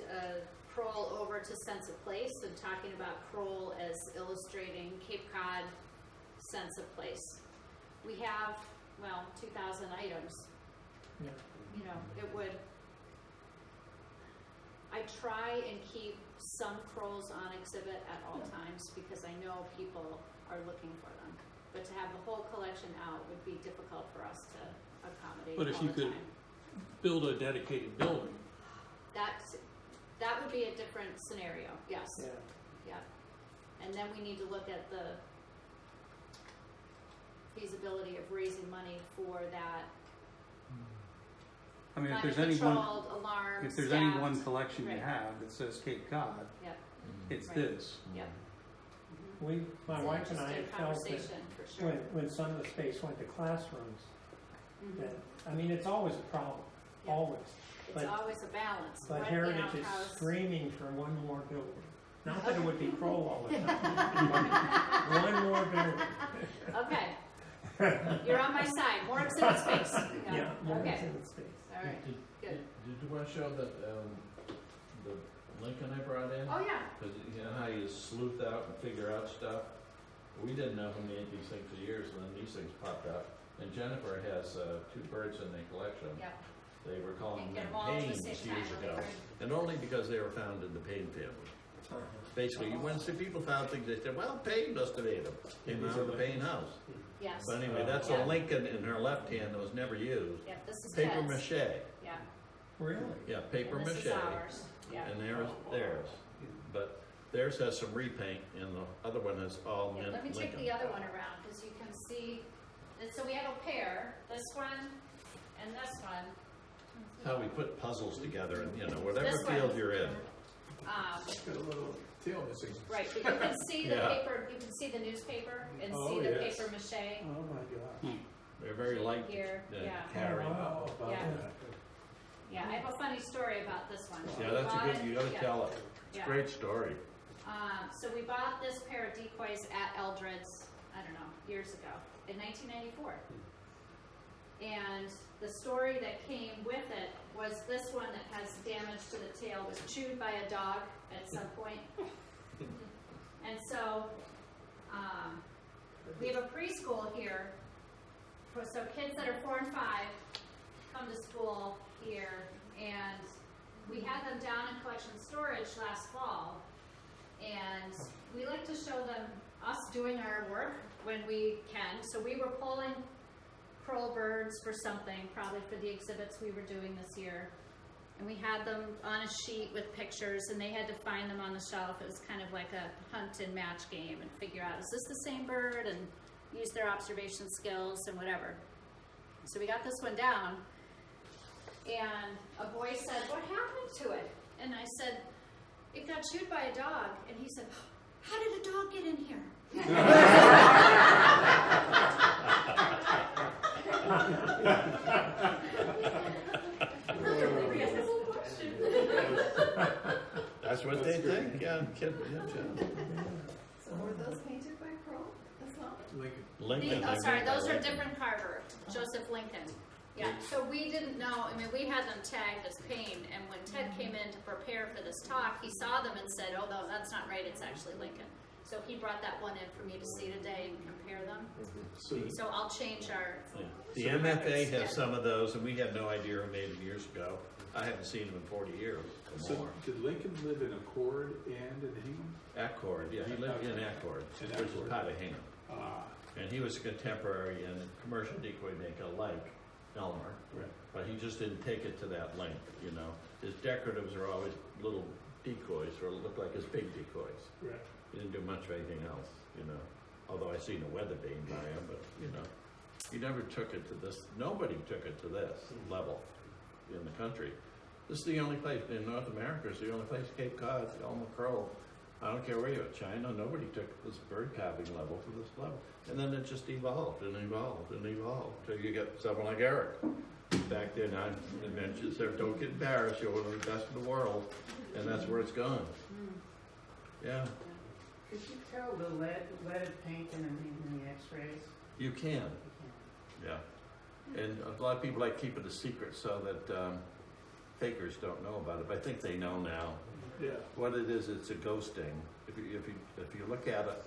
Kroll over to sense of place and talking about Kroll as illustrating Cape Cod sense of place. We have, 2,000 items. Yeah. You know, it would, I try and keep some Krolls on exhibit at all times because I know people are looking for them. But to have the whole collection out would be difficult for us to accommodate all But if the you could time. build a dedicated building, That would be a different scenario, yes. Yeah. Yeah. And then we need to look at the feasibility of raising money for that I mean, if there's any climate-controlled, alarm, if there's any staffed- one collection you Right. have that says Cape Cod, Yep, it's Right. this. yep. My It's wife an and I interesting felt that conversation, for sure. when some of the space went to classrooms, Mhm. that, I mean, it's always a problem, Yeah. always. It's but- always a balance. But What Heritage is outhouse- screaming for one more building. Not that it would be Kroll all the time, but one more building. Okay. You're on my side. More exhibit space. Yeah, more Okay. exhibit space. All right. Good. Did you want to show that the Lincoln I brought in? Oh, yeah, Because you know how you sleuth out and figure out stuff? We didn't know who made these things for years, and then these things popped up. And Jennifer has 2 birds in the collection. yeah. They were calling Can't get them them all at the Paines same years time. ago. And only because they were found in the Paine family. Basically, when people found things, they said, well, Paine must have made them. Came out of the Paine house. Yes. But anyway, that's Yeah. a Lincoln in her left hand that was never used. Yeah, this is Paper Ted's. mache. Yeah. Really? Yeah, paper And this mache. is ours. Yeah. And there's theirs. But theirs has some repaint, and the other one is all Yeah, mint let me take Lincoln. the other one around, because you can see, and so we have a pair, this one and this one. How we put puzzles together, and you know, whatever This one. field you're in. It's got a little tail missing. Right, but you can see the Yeah. paper, you can see the newspaper and Oh, see the yes. paper mache Oh, my God. They're very light here, to yeah. carry. Oh, wow. Oh, about Yeah. that. Yeah, I have a funny story about this one. Yeah, We that's a bought good, it- you gotta yeah, tell it. It's a yeah. great story. So we bought this pair of decoys at Eldred's, I don't know, years ago, in 1994. And the story that came with it was this one that has damage to the tail was chewed by a dog at some point. And so, we have a preschool here, so kids that are 4 and 5 come to school here, and we had them down in collection storage last fall, and we like to show them us doing our work when we can. So we were pulling pearl birds for something, probably for the exhibits we were doing this year. And we had them on a sheet with pictures, and they had to find them on the shelf. It was kind of like a hunt and match game and figure out, is this the same bird? And use their observation skills and whatever. So we got this one down, and a boy said, what happened to it? And I said, it got chewed by a dog. And he said, how did a dog get in here? That's what they think, yeah, kid, yeah. So were those painted by Pearl as well? Lincoln. Oh, they sorry, made by those are Lincoln. different carver, Joseph Lincoln. Yeah, so we didn't know, I mean, we had them tagged as Paine, and when Ted came in to prepare for this talk, he saw them and said, oh, no, that's not right, it's actually Lincoln. So he brought that one in for me to see today and compare them. So I'll change our, Yeah. The MFA has some of those, and we had no idea who made them years ago. I haven't seen them in 40 years or So more. did Lincoln live in Accord and in Hingham? Accord, yeah, he lived in Accord, In which is Accord. part of Hingham. Ah, And he was a contemporary and a commercial decoy maker like Elmer, right. but he just didn't take it to that length, you know. His decoratives are always little decoys, or look like his big decoys. Right. He didn't do much of anything else, you know. Although I seen a weather vane by him, but, you know, he never took it to this, nobody took it to this level in the country. This is the only place, in North America, it's the only place, Cape Cod, Elmer Crow. I don't care where you're at, China, nobody took this bird carving level to this level. And then it just evolved and evolved and evolved, till you get someone like Eric. Back then, I mentioned, said, don't get embarrassed, you're one of the best in the world, and that's where it's gone. Yeah, Could you tell the leaded paint in the x-rays? you can, yeah. And a lot of people like keep it a secret so that fakers don't know about it, but I think they know now. Yeah. What it is, it's a ghosting. If you look at it,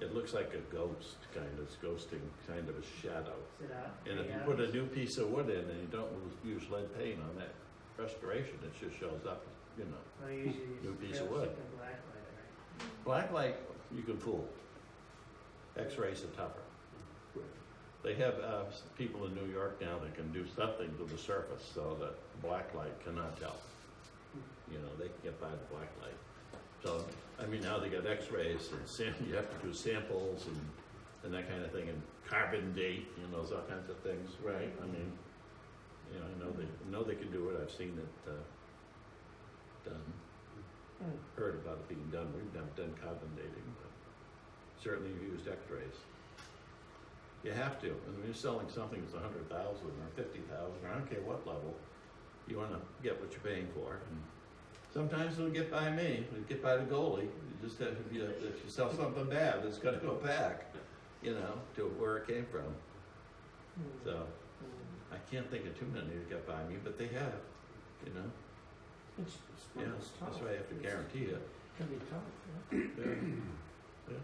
it looks like a ghost, kind of, it's ghosting, kind of a shadow. Is it out? And if you put a new piece of wood in and you don't use lead paint on that restoration, it just shows up, you know. Well, you usually use New piece of fail wood. stick and black light, right? Black light, you can fool. X-rays are tougher. They have people in New York now that can do something to the surface so that black light cannot tell. You know, they can get by the black light. So, I mean, now they got X-rays and you have to do samples and that kind of thing, and carbon date, you know, all kinds of things, right? I mean, you know, I know they can do it. I've seen it done. Heard about it being done. We've never done carbon dating, but certainly you've used X-rays. You have to. And when you're selling something that's 100,000 or 50,000, or I don't care what level, you want to get what you're paying for. And sometimes it'll get by me. It'll get by the goalie. You just have, if you sell something bad, it's going to go back, you know, to where it came from. So I can't think of too many that got by me, but they have, you know. It's Yeah, tough. that's why I have to guarantee it. It can be tough, yeah. Yeah.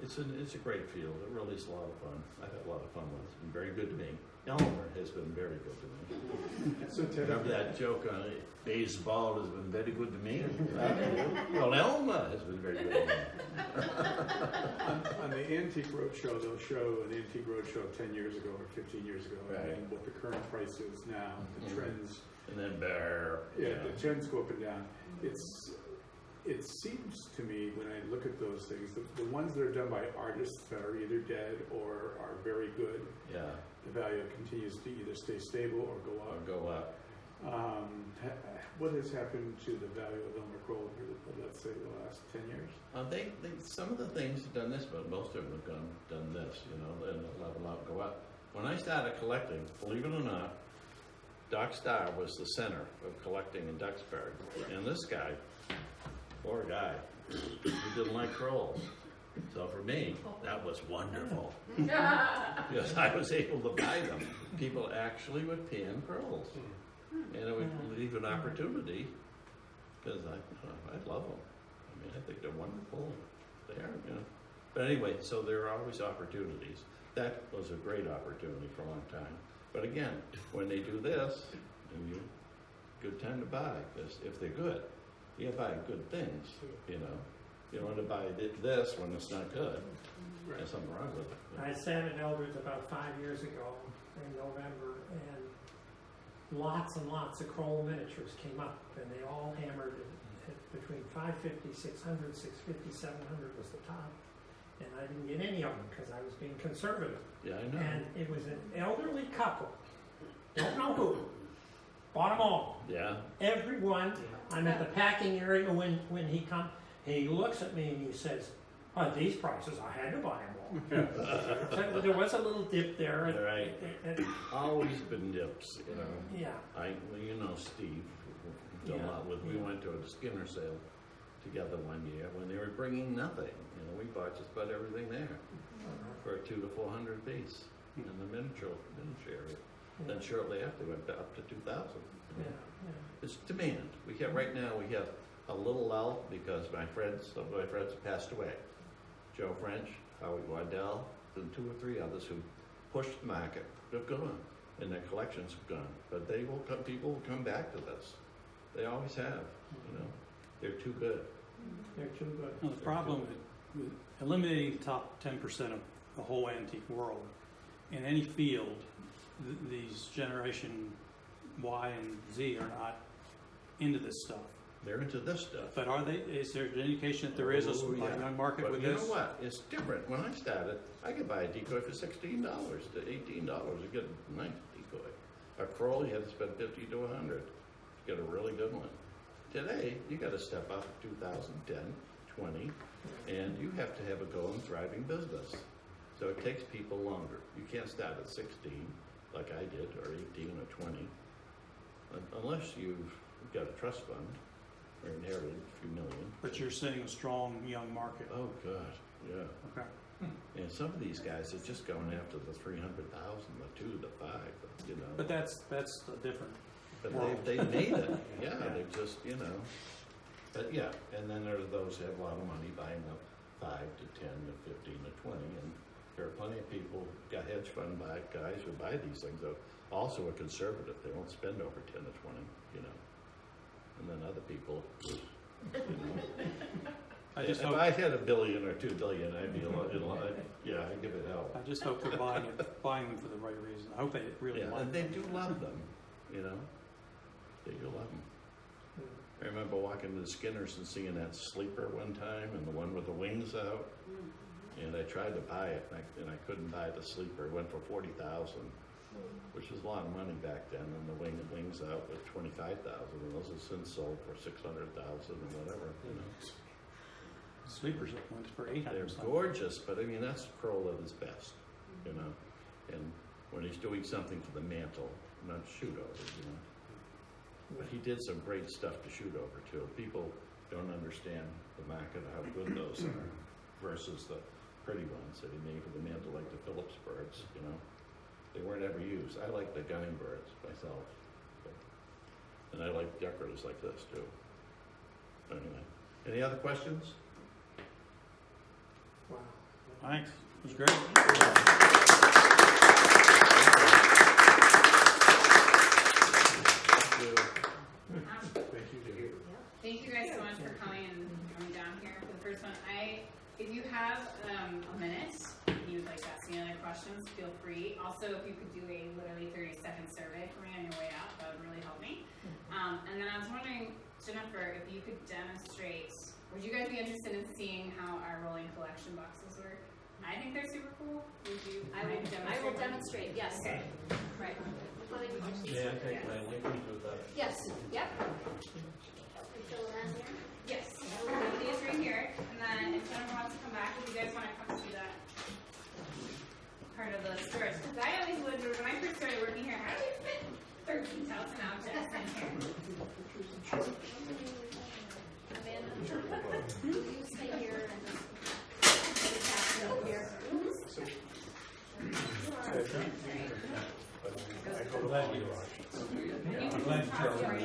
It's a great field. It really is a lot of fun. I've had a lot of fun with it. It's been very good to me. Elmer has been very good to me. So Ted, Remember that joke on it? Baseball has been very good to me. Well, Elmer has been very good to me. on the Antique Roadshow, they'll show an Antique Roadshow 10 years ago or 15 years ago, Right. and what the current price is now, the trends. And then bear. Yeah, the trends go up and down. It seems to me, when I look at those things, the ones that are done by artists that are either dead or are very good, Yeah, the value continues to either stay stable or go or up. go up. What has happened to the value of Elmer Kroll over, let's say, the last 10 years? They some of the things have done this, but most of them have done this, you know, and they'll level out, go up. When I started collecting, believe it or not, Doc Starr was the center of collecting in Duxbury. And this guy, poor guy, he didn't like Krolls. So for me, that was wonderful. Because I was able to buy them. People actually would pan Krolls. And it would leave an opportunity, because I love them. I mean, I think they're wonderful. They are, you know. But anyway, so there are always opportunities. That was a great opportunity for a long time. But again, when they do this, good time to buy, because if they're good, you buy good things, you know. You don't want to buy this when it's not good. There's something wrong with it. I sat at Eldred's about 5 years ago in November, and lots and lots of Kroll miniatures came up, and they all hammered at between 550, 600, 650, 700 was the top. And I didn't get any of them because I was being conservative. Yeah, I know. And it was an elderly couple, don't know who, bought them all. Yeah. Everyone. I'm at the packing area when he comes. He looks at me and he says, "At these prices, I had to buy them all." So there was a little dip there. Right. Always been dips, you know. Yeah. Well, you know Steve, we've done a lot with. We went to a Skinner sale together one year when they were bringing nothing. You know, we bought just about everything there for 200 to 400 piece in the miniature area. Then shortly after, went up to 2,000. Yeah. It's demand. Right now we have a little lull because some of my friends passed away. Joe French, Howie Waddell, and 2 or 3 others who pushed the market. They're gone, and their collections have gone. But people will come back to this. They always have. You know, they're too good. They're too good. Now, the problem with eliminating the top 10% of the whole antique world in any field, these generation Y and Z are not into this stuff. They're into this stuff. But are they? Is there an indication that there is a young market but with you this? know what? It's different. When I started, I could buy a decoy for $16 to $18 to get a nice decoy. A Kroll, you had to spend $50 to $100 to get a really good one. Today, you got to step up to 2010, 20, and you have to have a going, thriving business. So it takes people longer. You can't start at 16 like I did, or 18 or 20, unless you've got a trust fund or inherited a few million. But you're seeing a strong young market. Oh, God, yeah. Okay. And some of these guys are just going after the 300,000, the 2, the 5, you know. But that's a different. But they made it. Yeah, they just, you know. But yeah, and then there are those who have a lot of money buying up 5 to 10 to 15 to 20, and there are plenty of people, got hedge fund guys who buy these things that also are conservative. They won't spend over 10 to 20, you know. And then other people, you know. If I had $1 billion or $2 billion, I'd be a lot. Yeah, I'd give it help. I just hope they're buying them for the right reason. I hope they really Yeah, like and they them. do love them, you know. They do love them. I remember walking to the Skinners and seeing that sleeper one time, and the one with the wings out. And I tried to buy it, and I couldn't buy the sleeper. It went for $40,000, which was a lot of money back then. And the wings out was $25,000, and those have since sold for $600,000 or whatever. You know, Sleepers went for $800. they're gorgeous, but I mean that's Kroll at his best, you know. And when he's doing something for the mantle, not shoot over, you know. But he did some great stuff to shoot over too. People don't understand the market of how good those are versus the pretty ones that he made for the mantle, like the Phillips birds, you know. They weren't ever used. I like the gunning birds myself. But And I like decorators like this too. Anyway, any other questions? Wow. Thanks, it was great. Thank you. Thank you guys so much for coming and coming down here for the first one. If you have a minute, and you would like to ask any other questions, feel free. Also, if you could do a literally 30-second survey for me on your way out, that would really help me. And then I was wondering, Jennifer, if you could demonstrate, would you guys be interested in seeing how our rolling collection boxes work? I think they're super cool. Would you? I will demonstrate, yes. Okay. Right. Yeah, I think my link to that. Yes, yep. Fill it in here. Yes. We'll do these right here. And then if Jennifer wants to come back, if you guys want to come see that part of the storage. Because I always wondered when I first started working here, how do you fit 13,000 objects in here? Amanda, will you stay here and just put it here? I'm glad you are. I'm glad you are.